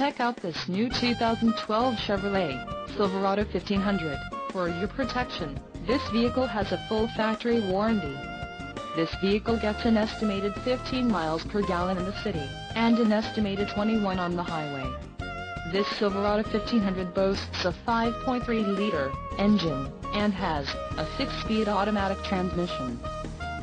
Check out this new 2012 Chevrolet Silverado 1500. For your protection, this vehicle has a full factory warranty. This vehicle gets an estimated 15 miles per gallon in the city, and an estimated 21 on the highway. This Silverado 1500 boasts a 5.3-liter engine, and has a 6-speed automatic transmission.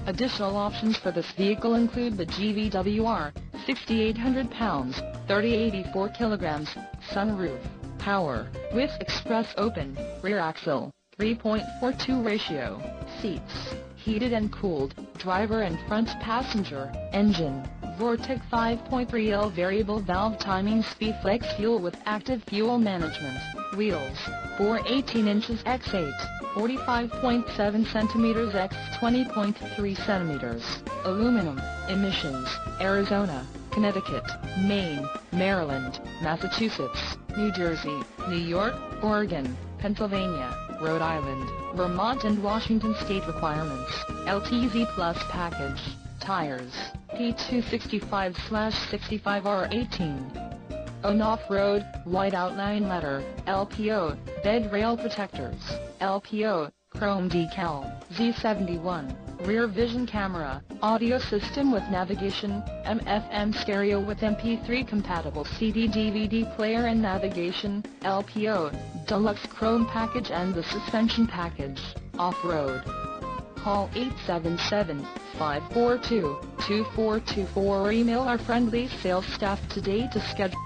Additional options for this vehicle include the GVWR, 6,800 pounds, 3084 kilograms, sunroof, power, with express open, rear axle, 3.42 ratio, seats, heated and cooled, driver and front passenger, engine, Vortec 5.3L variable valve timing speed flex fuel with active fuel management, wheels, 418 inches x 8, 45.7 centimeters x 20.3 centimeters, aluminum, emissions, Arizona, Connecticut, Maine, Maryland, Massachusetts, New Jersey, New York, Oregon, Pennsylvania, Rhode Island, Vermont and Washington state requirements, LTZ Plus package, tires, P265/65R18. On off-road, white outline letter, LPO, bed rail protectors, LPO, chrome decal, Z71, rear vision camera, audio system with navigation, AM/FM stereo with MP3 compatible CD/DVD player and navigation, LPO, deluxe chrome package and the suspension package, off-road. Call 877-542-2424 or email our friendly sales staff today to schedule.